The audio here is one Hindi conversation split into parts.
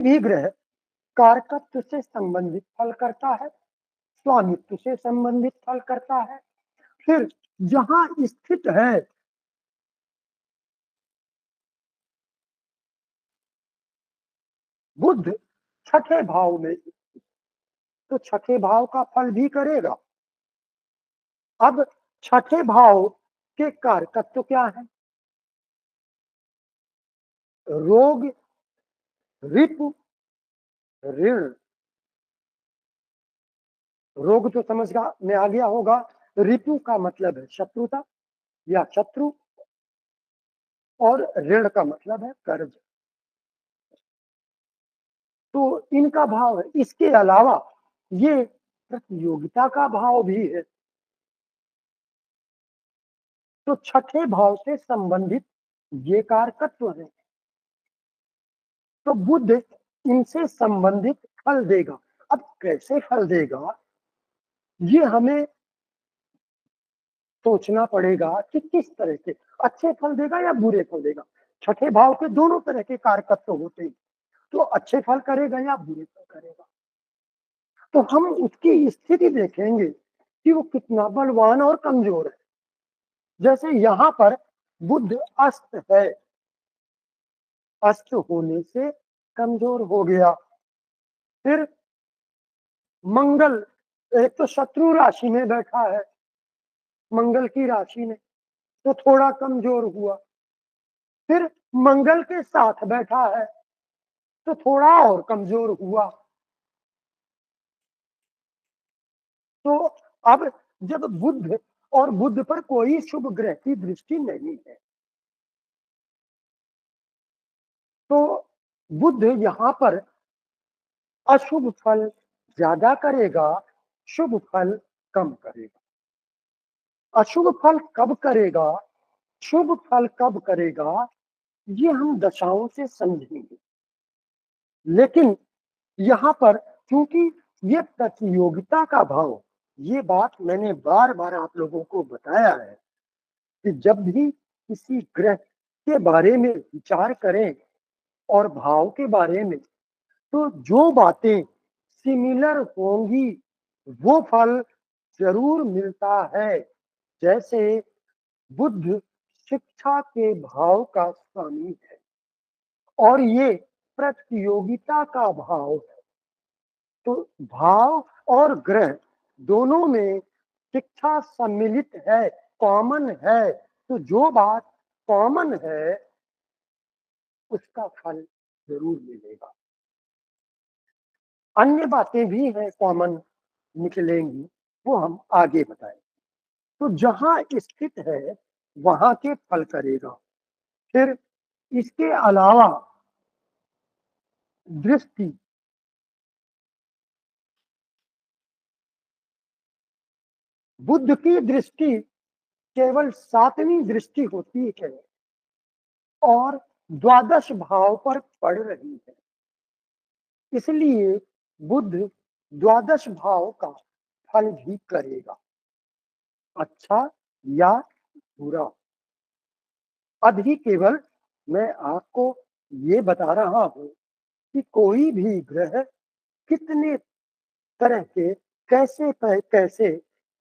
भी ग्रह कारकत्व से संबंधित फल करता है, स्वामित्व से संबंधित फल करता है। फिर जहां स्थित है, बुध छठे भाव में, तो छठे भाव का फल भी करेगा। अब छठे भाव के कारकत्व क्या है? रोग, रिपु, ऋण। रोग तो समझ में आ गया होगा। रिपु का मतलब है शत्रुता या शत्रु, और ऋण का मतलब है कर्ज। तो इनका भाव है। इसके अलावा ये प्रतियोगिता का भाव भी है। तो छठे भाव से संबंधित ये कारकत्व है। तो बुध इनसे संबंधित फल देगा। अब कैसे फल देगा, ये हमें सोचना पड़ेगा कि किस तरह से अच्छे फल देगा या बुरे फल देगा। छठे भाव के दोनों तरह के कारकत्व होते हैं, तो अच्छे फल करेगा या बुरे फल करेगा। तो हम उसकी स्थिति देखेंगे कि वो कितना बलवान और कमजोर है। जैसे यहाँ पर बुध अस्त है, अस्त होने से कमजोर हो गया। फिर मंगल एक तो शत्रु राशि में बैठा है, मंगल की राशि में, तो थोड़ा कमजोर हुआ। फिर मंगल के साथ बैठा है, तो थोड़ा और कमजोर हुआ। तो अब जब बुध और बुध पर कोई शुभ ग्रह की दृष्टि नहीं है, तो बुध यहाँ पर अशुभ फल ज्यादा करेगा, शुभ फल कम करेगा। अशुभ फल कब करेगा, शुभ फल कब करेगा, ये हम दशाओं से समझेंगे। लेकिन यहाँ पर चूंकि ये प्रतियोगिता का भाव, ये बात मैंने बार बार आप लोगों को बताया है कि जब भी किसी ग्रह के बारे में विचार करें और भाव के बारे में, तो जो बातें सिमिलर होंगी वो फल जरूर मिलता है। जैसे बुध शिक्षा के भाव का स्वामी है और ये प्रतियोगिता का भाव है। तो भाव और ग्रह दोनों में शिक्षा सम्मिलित है, कॉमन है। तो जो बात कॉमन है उसका फल जरूर मिलेगा। अन्य बातें भी हैं कॉमन निकलेंगी, वो हम आगे बताएंगे। तो जहां स्थित है वहां के फल करेगा। फिर इसके अलावा दृष्टि, बुद्ध की दृष्टि केवल सातवीं दृष्टि होती है और द्वादश भाव पर पड़ रही है। इसलिए बुद्ध द्वादश भाव का फल भी करेगा, अच्छा या बुरा। अभी केवल मैं आपको ये बता रहा हूं कि कोई भी ग्रह कितने तरह के कैसे कैसे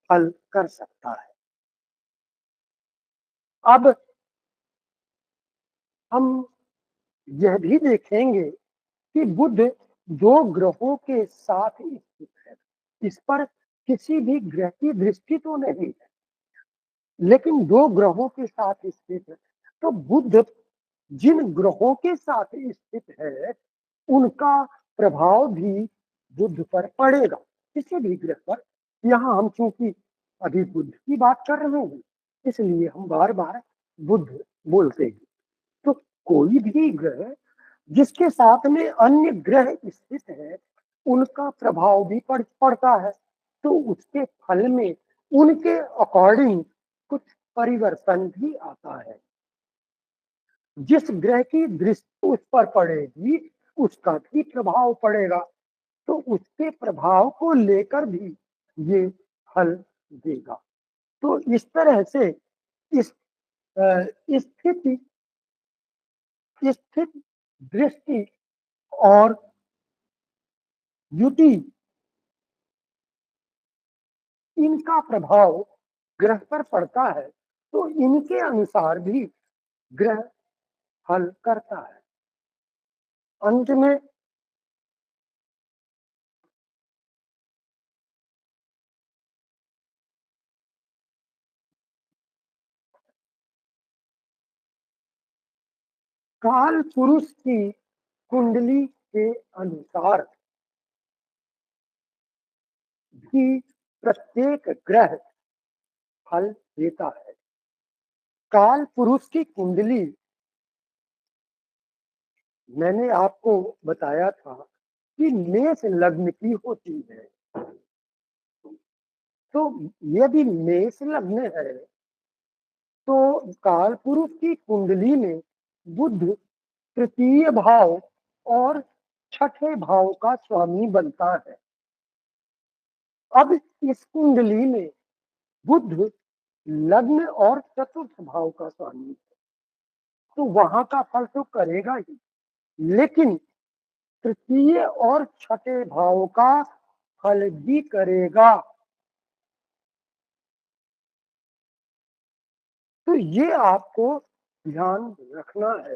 फल कर सकता है। अब हम यह भी देखेंगे कि बुध दो ग्रहों के साथ स्थित है। इस पर किसी भी ग्रह की दृष्टि तो नहीं है, लेकिन दो ग्रहों के साथ स्थित है। तो बुध जिन ग्रहों के साथ स्थित है उनका प्रभाव भी बुध पर पड़ेगा, किसी भी ग्रह पर। यहाँ हम चूंकि अभी बुध की बात कर रहे हैं, इसलिए हम बार बार बुध बोलते हैं। तो कोई भी ग्रह जिसके साथ में अन्य ग्रह स्थित है उनका प्रभाव भी पड़ता है। तो उसके फल में उनके अकॉर्डिंग कुछ परिवर्तन भी आता है। जिस ग्रह की दृष्टि उस पर पड़ेगी उसका भी प्रभाव पड़ेगा, तो उसके प्रभाव को लेकर भी ये फल देगा। तो इस तरह से इस स्थिति, स्थित, दृष्टि और युति, इनका प्रभाव ग्रह पर पड़ता है, तो इनके अनुसार भी ग्रह फल करता है। अंत में काल पुरुष की कुंडली के अनुसार भी प्रत्येक ग्रह फल देता है। काल पुरुष की कुंडली मैंने आपको बताया था कि मेष लग्न की होती है। तो यदि मेष लग्न है तो काल पुरुष की कुंडली में बुध तृतीय भाव और छठे भाव का स्वामी बनता है। अब इस कुंडली में बुध लग्न और चतुर्थ भाव का स्वामी है, तो वहां का फल तो करेगा ही, लेकिन तृतीय और छठे भाव का फल भी करेगा। तो ये आपको ध्यान रखना है।